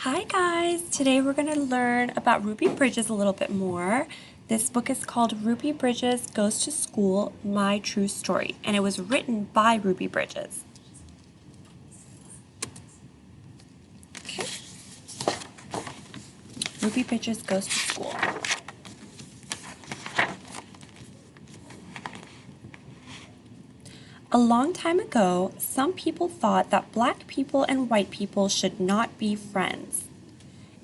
Hi guys! Today we're going to learn about Ruby Bridges a little bit more. This book is called Ruby Bridges Goes to School, My True Story, and it was written by Ruby Bridges. Okay. Ruby Bridges Goes to School. A long time ago, some people thought that black people and white people should not be friends.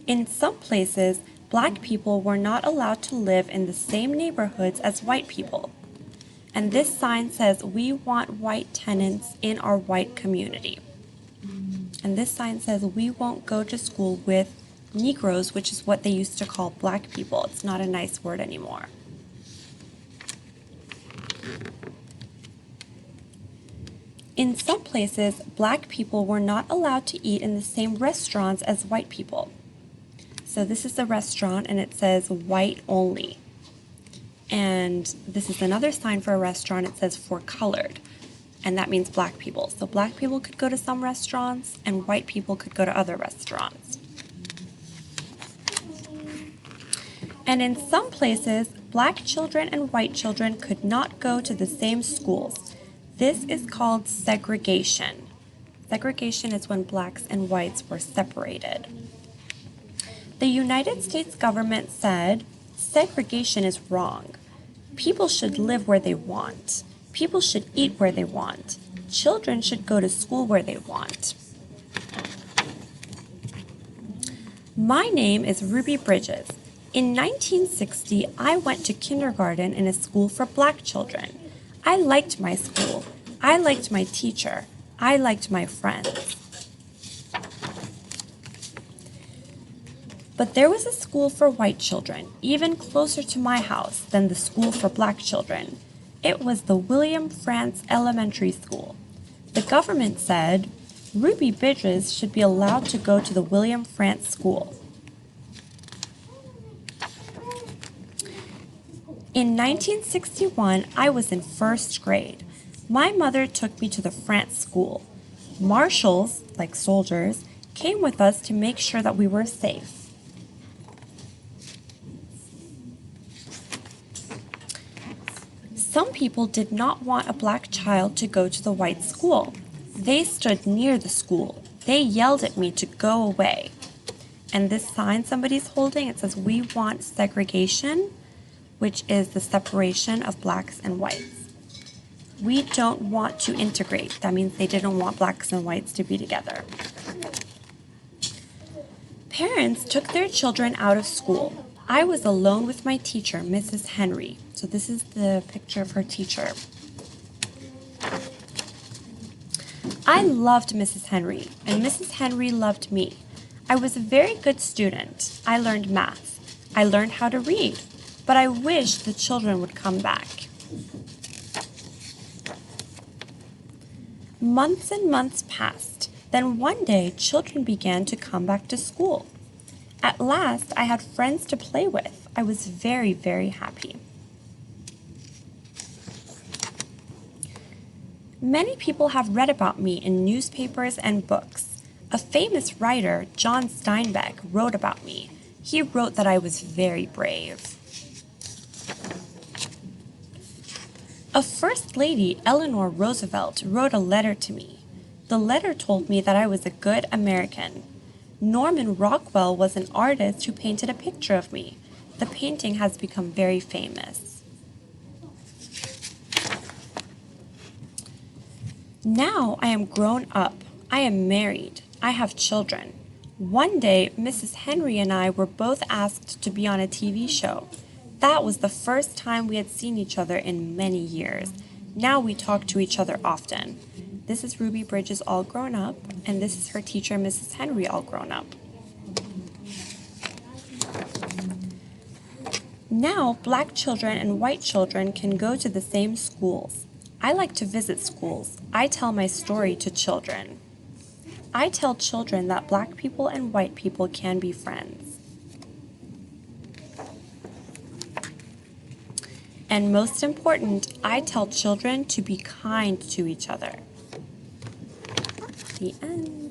In some places, black people were not allowed to live in the same neighborhoods as white people. And this sign says, "We want white tenants in our white community." And this sign says, "We won't go to school with Negroes," which is what they used to call black people. It's not a nice word anymore. In some places, black people were not allowed to eat in the same restaurants as white people. So this is the restaurant and it says white only. And this is another sign for a restaurant. It says for colored. And that means black people. So black people could go to some restaurants and white people could go to other restaurants. And in some places, black children and white children could not go to the same schools. This is called segregation. Segregation is when blacks and whites were separated. The United States government said, "Segregation is wrong. People should live where they want. People should eat where they want. Children should go to school where they want." My name is Ruby Bridges. In 1960, I went to kindergarten in a school for black children. I liked my school. I liked my teacher. I liked my friends. But there was a school for white children, even closer to my house than the school for black children. It was the William Frantz Elementary School. The government said Ruby Bridges should be allowed to go to the William Frantz School. In 1961, I was in first grade. My mother took me to the Frantz School. Marshals, like soldiers, came with us to make sure that we were safe. Some people did not want a black child to go to the white school. They stood near the school. They yelled at me to go away. And this sign somebody's holding, it says, "We want segregation," which is the separation of blacks and whites. We don't want to integrate. That means they didn't want blacks and whites to be together. Parents took their children out of school. I was alone with my teacher, Mrs. Henry. So this is the picture of her teacher. I loved Mrs. Henry, and Mrs. Henry loved me. I was a very good student. I learned math. I learned how to read, but I wish the children would come back. Months and months passed. Then one day, children began to come back to school. At last, I had friends to play with. I was very, very happy. Many people have read about me in newspapers and books. A famous writer, John Steinbeck, wrote about me. He wrote that I was very brave. A First Lady, Eleanor Roosevelt, wrote a letter to me. The letter told me that I was a good American. Norman Rockwell was an artist who painted a picture of me. The painting has become very famous. Now I am grown up. I am married. I have children. One day, Mrs. Henry and I were both asked to be on a TV show. That was the first time we had seen each other in many years. Now we talk to each other often. This is Ruby Bridges all grown up, and this is her teacher, Mrs. Henry, all grown up. Now, black children and white children can go to the same schools. I like to visit schools. I tell my story to children. I tell children that black people and white people can be friends. And most important, I tell children to be kind to each other. The end.